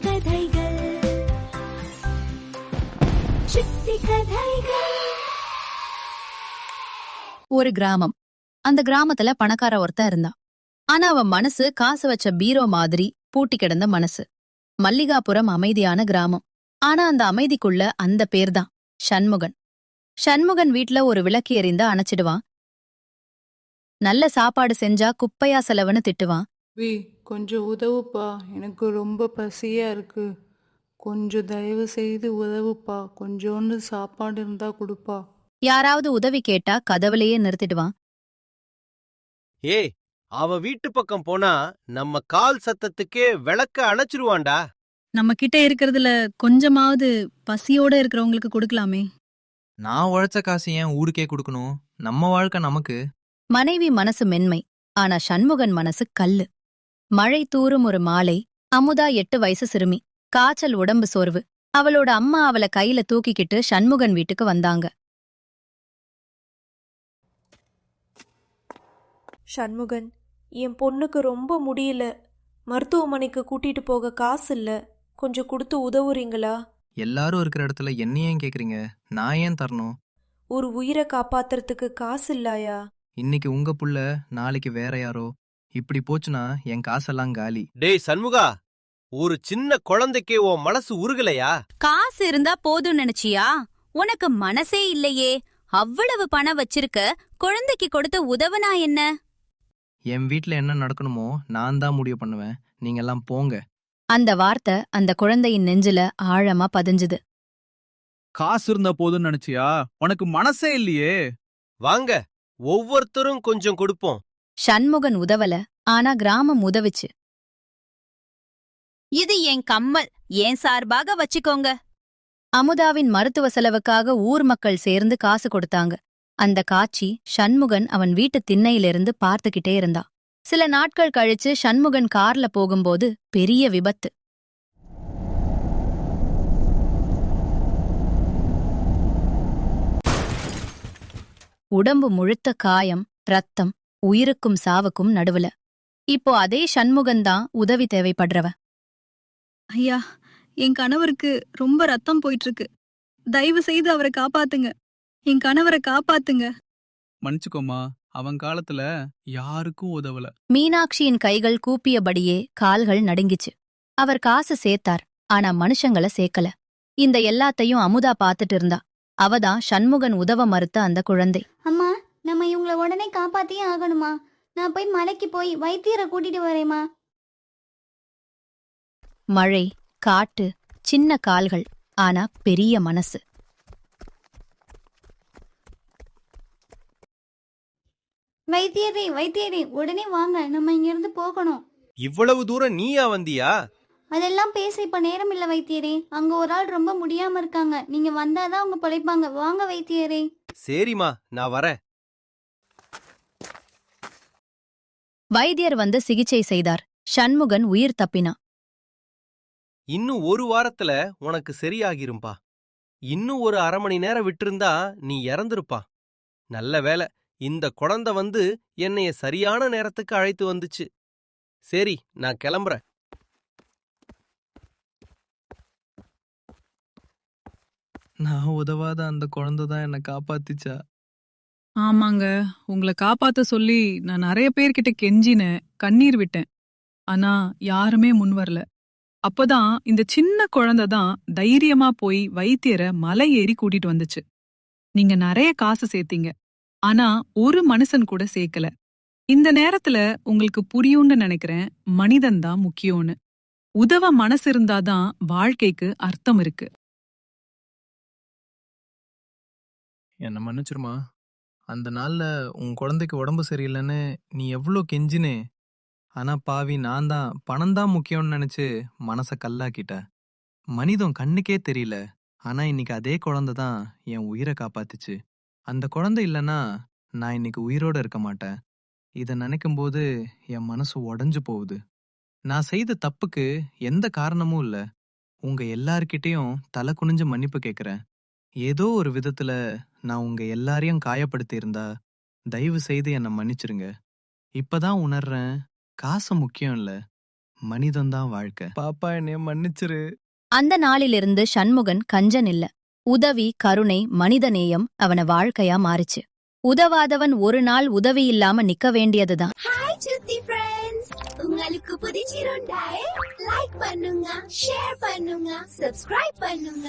கதைகள் சித்தி கதைகள். ஒரு கிராமம். அந்த கிராமத்துல பணக்கார ஒருத்தன் இருந்தான். ஆனா அவன் மனசு காசு வச்ச பீரோ மாதிரி பூட்டி கிடந்த மனசு. மல்லிகாபுரம் அமைதியான கிராமம். ஆனா அந்த அமைதிக்குள்ள அந்த பேர்தான் சண்முகன். சண்முகன் வீட்ல ஒரு விளக்கு எரிந்தா அணைச்சிடுவான். நல்ல சாப்பாடு செஞ்சா குப்பையா செலவுன்னு திட்டுவான். கொஞ்சம் உதவுப்பா, எனக்கு ரொம்ப பசியா இருக்கு. கொஞ்சம் தயவு செய்து உதவுப்பா, கொஞ்சோண்டு சாப்பாடு இருந்தா கொடுப்பா. யாராவது உதவி கேட்டா கதவுலயே நிறுத்திடுவான். ஏய், அவ வீட்டு பக்கம் போனா நம்ம கால் சத்தத்துக்கே விளக்க அணைச்சிருவான்டா. நம்ம கிட்ட இருக்கிறதுல கொஞ்சமாவது பசியோட இருக்கிறவங்களுக்கு கொடுக்கலாமே. நான் உழைச்ச காசு ஏன் ஊருக்கே கொடுக்கணும்? நம்ம வாழ்க்கை நமக்கு. மனைவி மனசு மென்மை. ஆனா சண்முகன் மனசு கல்லு. மழை தூறும் ஒரு மாலை. அமுதா 8 வயசு சிறுமி. காய்ச்சல், உடம்பு சோர்வு. அவளோட அம்மா அவளை கையில தூக்கிக்கிட்டு சண்முகன் வீட்டுக்கு வந்தாங்க. சண்முகன், என் பொண்ணுக்கு ரொம்ப முடியல, மருத்துவமனைக்கு கூட்டிட்டு போக காசு இல்ல, கொஞ்சம் கொடுத்து உதவுறீங்களா? எல்லாரும் இருக்கிற இடத்துல என்ன ஏன் கேக்குறீங்க? நான் ஏன் தரணும்? ஒரு உயிரை காப்பாத்துறதுக்கு காசு இல்லாயா? இன்னைக்கு உங்க புள்ள, நாளைக்கு வேற யாரோ. இப்படி போச்சுன்னா என் காசெல்லாம் காலி. டேய் சண்முகா, ஒரு சின்ன குழந்தைக்கே உன் மனசு உருகலையா? காசு இருந்தா போதும் நினைச்சியா? உனக்கு மனசே இல்லையே. அவ்வளவு பணம் வச்சிருக்க, குழந்தைக்கு கொடுத்து உதவுனா என்ன? என் வீட்ல என்ன நடக்கணுமோ நான் தான் முடிவு பண்ணுவேன். நீங்க எல்லாம் போங்க. அந்த வார்த்தை அந்த குழந்தையின் நெஞ்சில ஆழமா பதிஞ்சுது. காசு இருந்தா போதும்னு நினைச்சியா? உனக்கு மனசே இல்லையே. வாங்க, ஒவ்வொருத்தரும் கொஞ்சம் கொடுப்போம். சண்முகன் உதவல, ஆனா கிராமம் உதவிச்சு. இது என் கம்மல், என் சார்பாக வச்சுக்கோங்க. அமுதாவின் மருத்துவ செலவுக்காக ஊர் மக்கள் சேர்ந்து காசு கொடுத்தாங்க. அந்த காட்சி சண்முகன் அவன் வீட்டு திண்ணையிலிருந்து பார்த்துக்கிட்டே இருந்தா. சில நாட்கள் கழிச்சு சண்முகன் கார்ல போகும்போது பெரிய விபத்து. உடம்பு முழுத்த காயம், ரத்தம், உயிருக்கும் சாவுக்கும் நடுவுல. இப்போ அதே சண்முகன் தான் உதவி தேவைப்படுறவன். ஐயா, என் கணவருக்கு ரொம்ப ரத்தம் போயிட்டு இருக்கு. தயவு செய்து அவரை காப்பாத்துங்க. என் கணவரை காப்பாத்துங்க. மன்னிச்சுக்கோமா, அவன் காலத்துல யாருக்கும் உதவல. மீனாட்சியின் கைகள் கூப்பியபடியே கால்கள் நடுங்கிச்சு. அவர் காசு சேர்த்தார், ஆனா மனுஷங்கள சேர்க்கல. இந்த எல்லாத்தையும் அமுதா பாத்துட்டு இருந்தா. அவதான் சண்முகன் உதவ மறுத்த அந்த குழந்தை. அம்மா, நம்ம இவங்கள உடனே காப்பாத்தியே ஆகணுமா? நான் போய் மலைக்கு போய் வைத்தியரை கூட்டிட்டு வரேம்மா. மழை, காட்டு, சின்ன கால்கள், ஆனா பெரிய மனசு. வைத்தியரே, வைத்தியரே, உடனே வாங்க, நம்ம இங்க இருந்து போகணும். இவ்வளவு தூரம் நீயா வந்தியா? அதெல்லாம் பேச இப்ப நேரம் இல்ல வைத்தியரே. அங்க ஒரு ஆள் ரொம்ப முடியாம இருக்காங்க. நீங்க வந்தாதான் அவங்க பிழைப்பாங்க. வாங்க வைத்தியரே. சரிம்மா, நான் வரேன். வைத்தியர் வந்து சிகிச்சை செய்தார். சண்முகன் உயிர் தப்பினா. இன்னும் ஒரு வாரத்துல உனக்கு சரியாகிரும்பா. இன்னும் ஒரு அரை மணி நேரம் விட்டிருந்தா நீ இறந்திருப்பா. நல்ல வேலை, இந்த குழந்தை வந்து என்னைய சரியான நேரத்துக்கு அழைத்து வந்துச்சு. சரி, நான் கிளம்புறேன். நான் உதவாத அந்த குழந்தை தான் என்னை காப்பாத்திச்சா. ஆமாங்க, உங்களை காப்பாத்த சொல்லி நான் நிறைய பேர்கிட்ட கெஞ்சினேன், கண்ணீர் விட்டேன். ஆனா யாருமே முன் வரல. அப்பதான் இந்த சின்ன குழந்தை தான் தைரியமா போய் வைத்தியரை மலை ஏறி கூட்டிட்டு வந்துச்சு. நீங்க நிறைய காசு சேர்த்தீங்க, ஆனா ஒரு மனுஷன் கூட சேர்க்கல. இந்த நேரத்துல உங்களுக்கு புரியும்னு நினைக்கிறேன், மனிதன் தான் முக்கியம்னு. உதவ மனசு இருந்தாதான் வாழ்க்கைக்கு அர்த்தம் இருக்கு. என்ன மன்னிச்சிருமா. அந்த நாள்ல உன் குழந்தைக்கு உடம்பு சரியில்லைன்னு நீ எவ்வளோ கெஞ்சினே. ஆனா பாவி, நான் தான் பணம்தான் முக்கியம்னு நினைச்சு மனச கல்லாக்கிட்ட. மனிதம் கண்ணுக்கே தெரியல, ஆனா இன்னைக்கு அதே குழந்தை தான் என் உயிரை காப்பாத்துச்சு. அந்த குழந்தை இல்லைன்னா நான் இன்னைக்கு உயிரோட இருக்க மாட்டேன். இதை நினைக்கும் போது என் மனசு உடைஞ்சு போகுது. நான் செய்த தப்புக்கு எந்த காரணமும் இல்ல. உங்க எல்லார்கிட்டயும் தலை குனிஞ்சு மன்னிப்பு கேட்கிறேன். ஏதோ ஒரு விதத்துல நான் உங்க எல்லாரையும் காயப்படுத்தி இருந்தா தயவு செய்து என்னை மன்னிச்சிருங்க. இப்பதான் உணர்றேன், காசு முக்கியம் இல்ல, மனிதன்தான் வாழ்க்கை. பாப்பா என்னைய மன்னிச்சிரு. அந்த நாளிலிருந்து சண்முகன் கஞ்சன் இல்ல. உதவி, கருணை, மனிதநேயம் அவன வாழ்க்கையா மாறிச்சு. உதவாதவன் ஒரு நாள் உதவி இல்லாம நிக்க வேண்டியதுதான். ஹாய் சுத்தி ஃப்ரெண்ட்ஸ், உங்களுக்கு பிடிச்சிருந்தா லைக் பண்ணுங்க, ஷேர் பண்ணுங்க, சப்ஸ்கிரைப் பண்ணுங்க.